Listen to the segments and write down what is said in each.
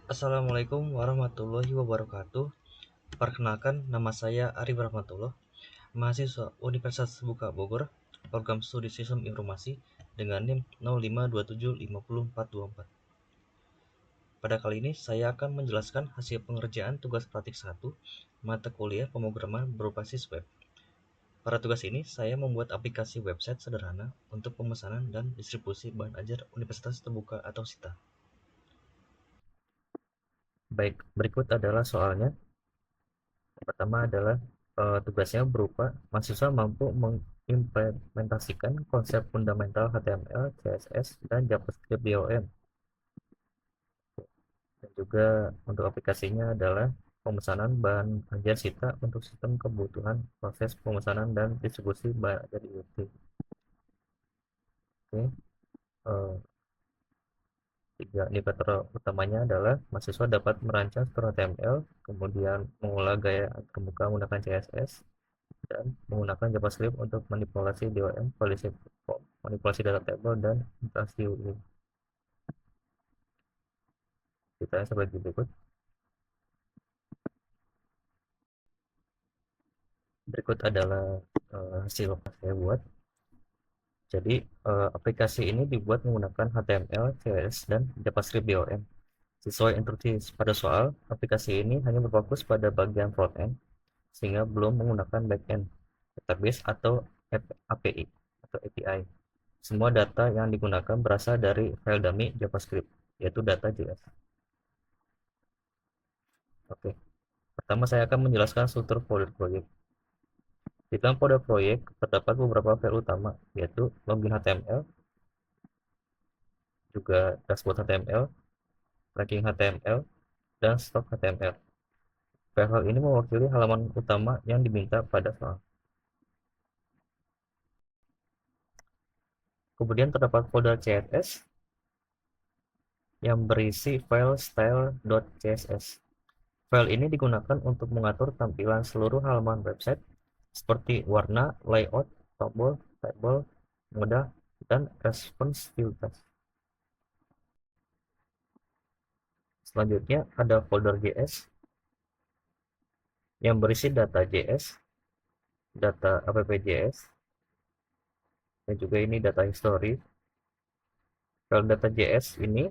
Assalamualaikum warahmatullahi wabarakatuh. Perkenalkan, nama saya Arif Rahmatullah, mahasiswa Universitas Terbuka Bogor, program studi Sistem Informasi dengan NIM 052750424. Pada kali ini saya akan menjelaskan hasil pengerjaan tugas praktik 1 mata kuliah pemrograman berbasis web. Pada tugas ini, saya membuat aplikasi website sederhana untuk pemesanan dan distribusi bahan ajar Universitas Terbuka atau SITA. Baik, berikut adalah soalnya. Pertama adalah tugasnya berupa mahasiswa mampu mengimplementasikan konsep fundamental HTML, CSS, dan JavaScript di OM. Dan juga untuk aplikasinya adalah pemesanan bahan ajar Sita untuk sistem kebutuhan proses pemesanan dan distribusi bahan ajar di UT. Oke, eh, tiga indikator utamanya adalah mahasiswa dapat merancang struktur HTML, kemudian mengolah gaya terbuka menggunakan CSS, dan menggunakan JavaScript untuk manipulasi DOM, manipulasi data table, dan interaksi UI. Ceritanya sebagai berikut. Berikut adalah hasil yang saya buat. Jadi aplikasi ini dibuat menggunakan HTML, CSS, dan JavaScript DOM. Sesuai instruksi pada soal, aplikasi ini hanya berfokus pada bagian frontend, sehingga belum menggunakan backend, database, atau API atau API. Semua data yang digunakan berasal dari file dummy JavaScript, yaitu data.js. Oke, pertama saya akan menjelaskan struktur folder proyek. Di dalam folder proyek terdapat beberapa file utama, yaitu login HTML, juga dashboard HTML, tracking HTML, dan stock HTML. File ini mewakili halaman utama yang diminta pada soal. Kemudian terdapat folder CSS yang berisi file style.css. File ini digunakan untuk mengatur tampilan seluruh halaman website seperti warna, layout, tombol, tabel, mudah, dan responsivitas. Selanjutnya ada folder JS yang berisi data JS, data app.js, dan juga ini data history. File data JS ini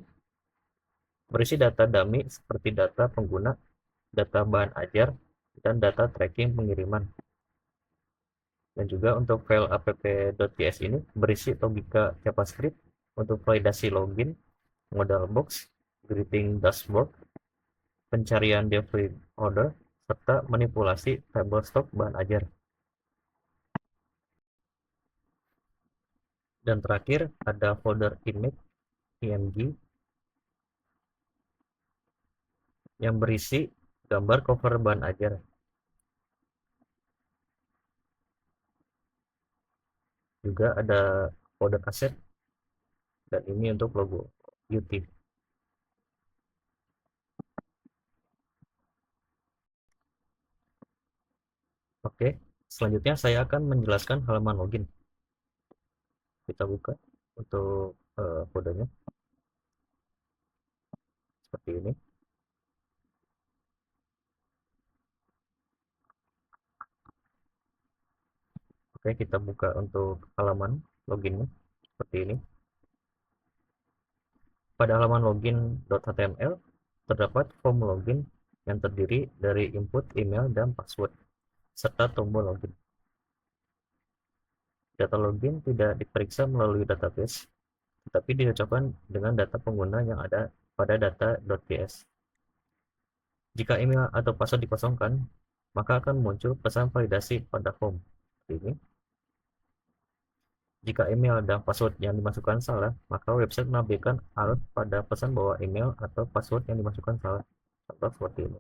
berisi data dummy seperti data pengguna, data bahan ajar, dan data tracking pengiriman. Dan juga untuk file app.js ini berisi logika JavaScript untuk validasi login, modal box, greeting dashboard, pencarian delivery order, serta manipulasi tabel stok bahan ajar. Dan terakhir ada folder image img yang berisi gambar cover bahan ajar. Juga ada folder aset, dan ini untuk logo YouTube. Oke, selanjutnya saya akan menjelaskan halaman login. Kita buka untuk kodenya seperti ini. Oke, kita buka untuk halaman loginnya seperti ini. Pada halaman login.html terdapat form login yang terdiri dari input email dan password serta tombol login. Data login tidak diperiksa melalui database, tetapi dicocokkan dengan data pengguna yang ada pada data.js. Jika email atau password dikosongkan, maka akan muncul pesan validasi pada form. Ini. Jika email dan password yang dimasukkan salah, maka website menampilkan alert pada pesan bahwa email atau password yang dimasukkan salah. Contoh seperti ini.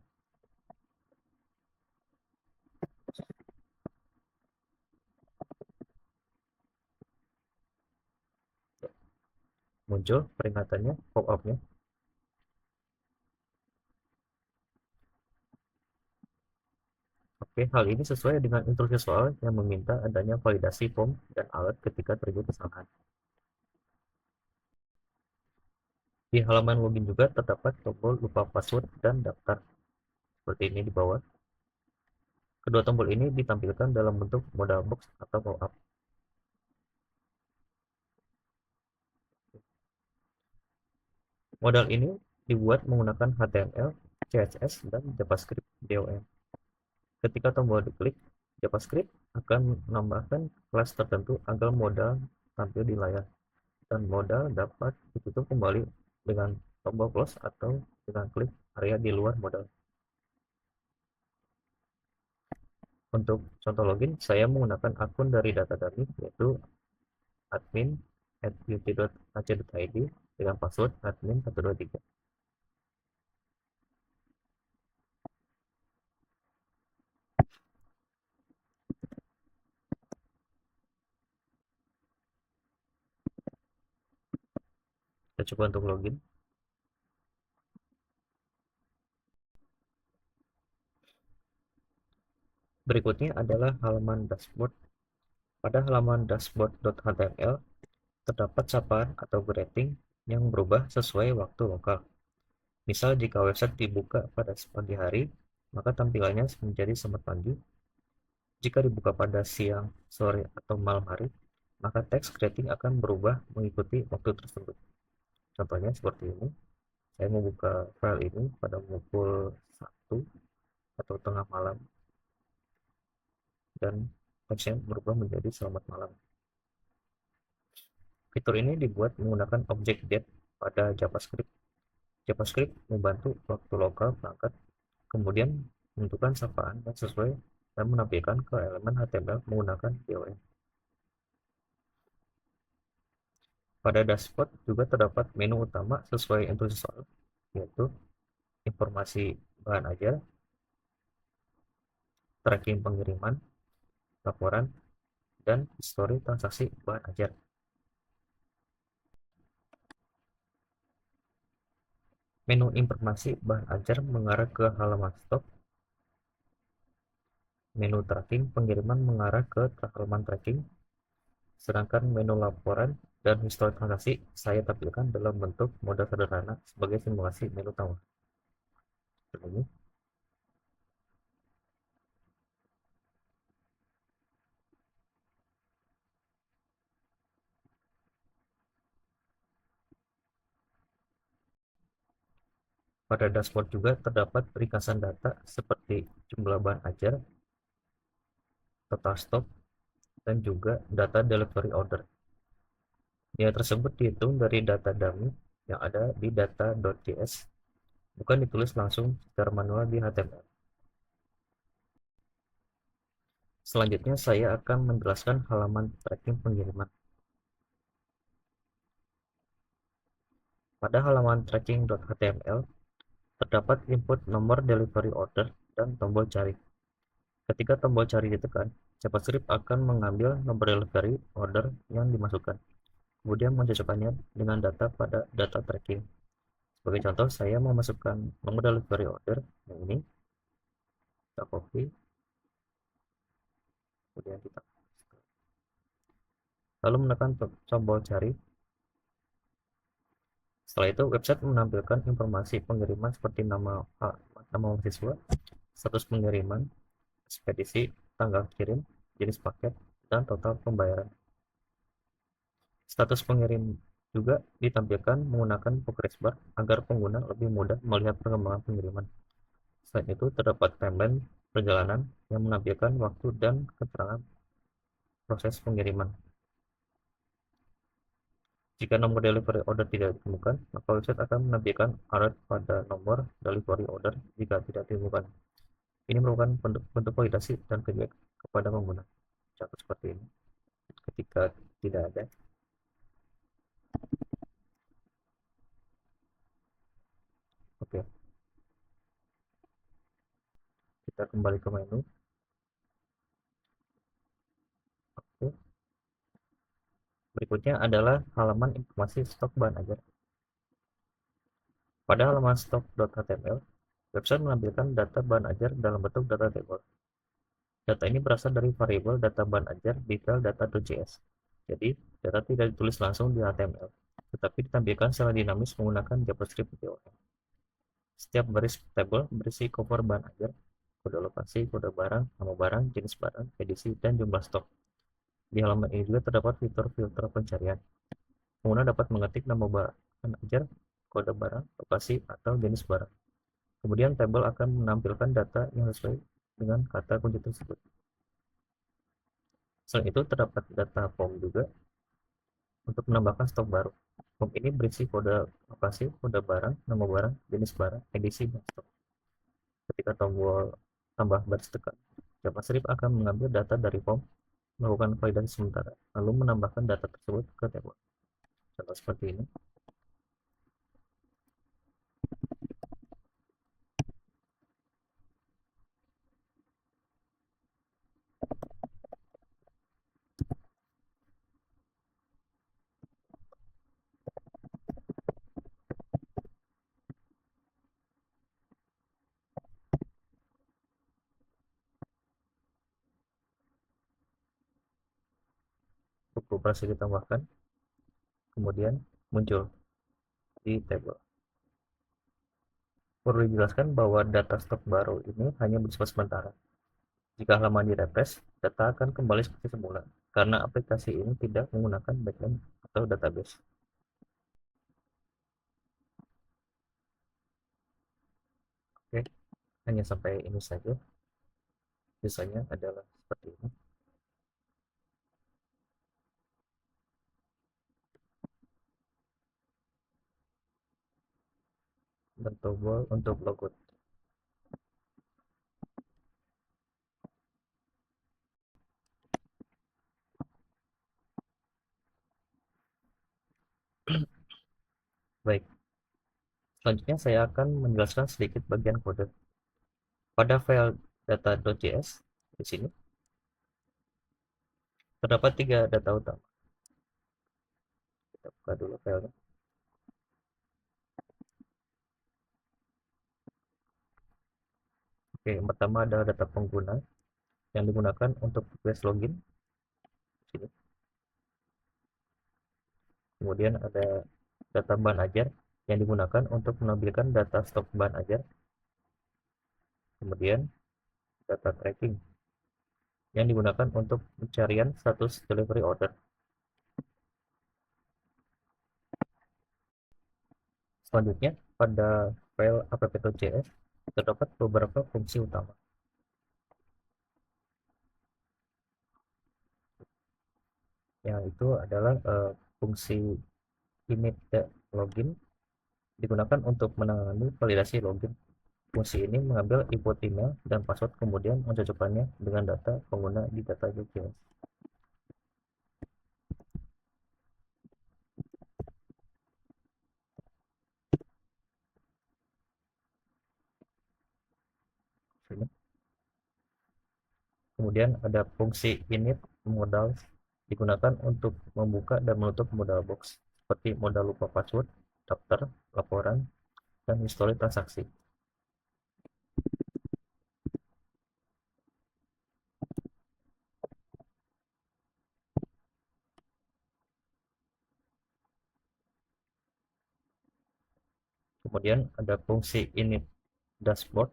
Muncul peringatannya, pop-up-nya. Oke, hal ini sesuai dengan instruksi soal yang meminta adanya validasi form dan alert ketika terjadi kesalahan. Di halaman login juga terdapat tombol lupa password dan daftar, seperti ini di bawah. Kedua tombol ini ditampilkan dalam bentuk modal box atau pop-up. Modal ini dibuat menggunakan HTML, CSS, dan JavaScript DOM. Ketika tombol diklik, JavaScript akan menambahkan kelas tertentu agar modal tampil di layar, dan modal dapat ditutup kembali dengan tombol close atau dengan klik area di luar modal. Untuk contoh login, saya menggunakan akun dari data dummy, yaitu admin@ut.ac.id dengan password admin123. Kita coba untuk login. Berikutnya adalah halaman dashboard. Pada halaman dashboard.html terdapat sapaan atau grading yang berubah sesuai waktu lokal. Misal jika website dibuka pada pagi hari, maka tampilannya menjadi selamat pagi. Jika dibuka pada siang, sore, atau malam hari, maka teks grading akan berubah mengikuti waktu tersebut. Contohnya seperti ini. Saya membuka file ini pada pukul 1 atau tengah malam, dan teksnya berubah menjadi selamat malam. Fitur ini dibuat menggunakan objek date pada JavaScript. JavaScript membantu waktu lokal berangkat, kemudian menentukan sapaan yang sesuai dan menampilkan ke elemen HTML menggunakan DOM. Pada dashboard juga terdapat menu utama sesuai instruksi soal, yaitu informasi bahan ajar, tracking pengiriman, laporan, dan histori transaksi bahan ajar. Menu informasi bahan ajar mengarah ke halaman stok. Menu tracking pengiriman mengarah ke halaman tracking. Sedangkan menu laporan dan histori transaksi saya tampilkan dalam bentuk model sederhana sebagai simulasi menu utama. Ini. Pada dashboard juga terdapat ringkasan data seperti jumlah bahan ajar, total stok, dan juga data delivery order. Nilai tersebut dihitung dari data dummy yang ada di data.js, bukan ditulis langsung secara manual di HTML. Selanjutnya saya akan menjelaskan halaman tracking pengiriman. Pada halaman tracking.html terdapat input nomor delivery order dan tombol cari. Ketika tombol cari ditekan, JavaScript akan mengambil nomor delivery order yang dimasukkan, kemudian mencocokkannya dengan data pada data tracking. Sebagai contoh, saya memasukkan nomor delivery order yang ini, kita copy, kemudian kita lalu menekan tombol cari. Setelah itu, website menampilkan informasi pengiriman seperti nama mahasiswa, status pengiriman, ekspedisi, tanggal kirim, jenis paket, dan total pembayaran. Status pengirim juga ditampilkan menggunakan progress bar agar pengguna lebih mudah melihat perkembangan pengiriman. Selain itu, terdapat timeline perjalanan yang menampilkan waktu dan keterangan proses pengiriman. Jika nomor delivery order tidak ditemukan, maka website akan menampilkan alert pada nomor delivery order jika tidak ditemukan. Ini merupakan bentuk validasi dan feedback kepada pengguna. Contoh seperti ini. Ketika tidak ada, oke, kita kembali ke menu. Oke. Berikutnya adalah halaman informasi stok bahan ajar. Pada halaman stok.html, website menampilkan data bahan ajar dalam bentuk data table. Data ini berasal dari variabel data bahan ajar di file data.js. Jadi, data tidak ditulis langsung di HTML. tetapi ditampilkan secara dinamis menggunakan JavaScript BOM. Setiap baris tabel berisi cover bahan ajar, kode lokasi, kode barang, nama barang, jenis barang, edisi, dan jumlah stok. Di halaman ini juga terdapat fitur filter pencarian. Pengguna dapat mengetik nama bahan ajar, kode barang, lokasi, atau jenis barang. Kemudian tabel akan menampilkan data yang sesuai dengan kata kunci tersebut. Selain itu, terdapat data form juga untuk menambahkan stok baru. Form ini berisi kode lokasi, kode barang, nama barang, jenis barang, edisi, dan stok. Ketika tombol tambah baris tekan, JavaScript akan mengambil data dari form, melakukan validasi sementara, lalu menambahkan data tersebut ke tabel. Contoh seperti ini. Buku operasi ditambahkan, kemudian muncul di tabel. Perlu dijelaskan bahwa data stok baru ini hanya bersifat sementara. Jika halaman direfresh, data akan kembali seperti semula, karena aplikasi ini tidak menggunakan backend atau database. Oke, hanya sampai ini saja. Sisanya adalah seperti ini. Dan tombol untuk logout. Baik, selanjutnya saya akan menjelaskan sedikit bagian kode. Pada file data.js di sini terdapat tiga data utama. Kita buka dulu filenya. Oke, yang pertama adalah data pengguna yang digunakan untuk request login. Sini. Kemudian ada data bahan ajar yang digunakan untuk menampilkan data stok bahan ajar. Kemudian data tracking yang digunakan untuk pencarian status delivery order. Selanjutnya, pada file app.js terdapat beberapa fungsi utama. Yang itu adalah fungsi init login digunakan untuk menangani validasi login. Fungsi ini mengambil input email dan password kemudian mencocokkannya dengan data pengguna di data.js. Kemudian ada fungsi init modal digunakan untuk membuka dan menutup modal box seperti modal lupa password, daftar, laporan, dan histori transaksi. Kemudian ada fungsi init dashboard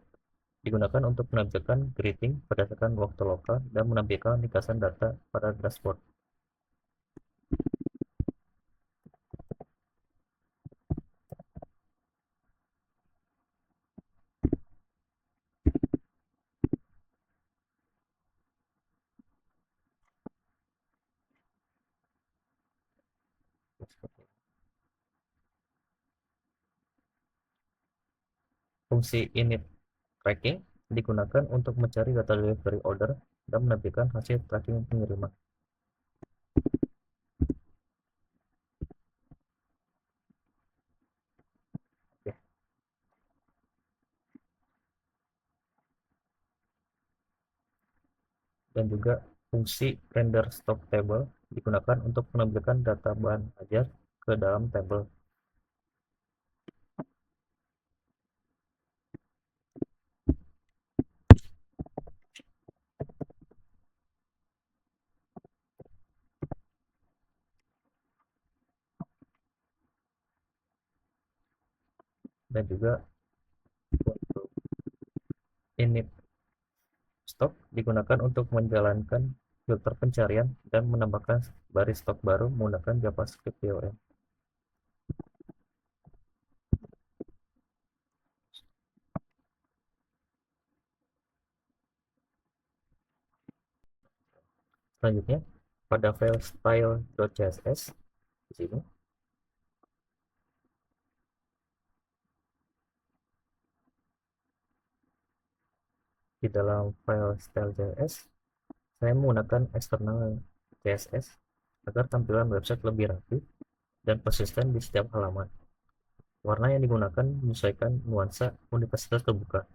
digunakan untuk menampilkan greeting berdasarkan waktu lokal dan menampilkan ringkasan data pada dashboard. Fungsi init tracking digunakan untuk mencari data delivery order dan menampilkan hasil tracking pengiriman. Oke. Dan juga fungsi render stock table digunakan untuk menampilkan data bahan ajar ke dalam tabel. dan juga untuk init stok digunakan untuk menjalankan filter pencarian dan menambahkan baris stok baru menggunakan JavaScript DOM. Selanjutnya, pada file style.css di sini di dalam file style.css saya menggunakan eksternal CSS agar tampilan website lebih rapi dan persisten di setiap halaman. Warna yang digunakan menyesuaikan nuansa universitas terbuka,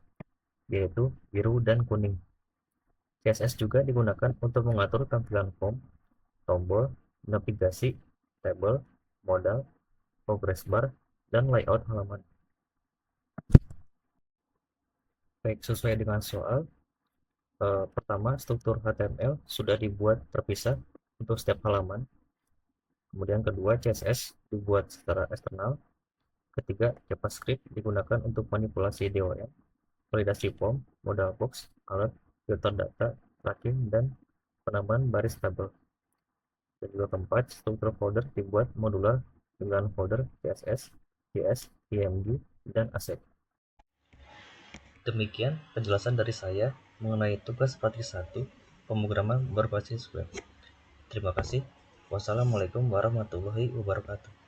yaitu biru dan kuning. CSS juga digunakan untuk mengatur tampilan form, tombol, navigasi, tabel, modal, progress bar, dan layout halaman. Baik, sesuai dengan soal, pertama, struktur HTML sudah dibuat terpisah untuk setiap halaman. Kemudian kedua, CSS dibuat secara eksternal. Ketiga, JavaScript digunakan untuk manipulasi DOM, validasi form, modal box, alert, filter data, tracking, dan penambahan baris tabel. Dan juga keempat, struktur folder dibuat modular dengan folder CSS, JS, PNG, dan ASIC. Demikian penjelasan dari saya mengenai tugas praktik 1 pemrograman berbasis web. Terima kasih. Wassalamualaikum warahmatullahi wabarakatuh.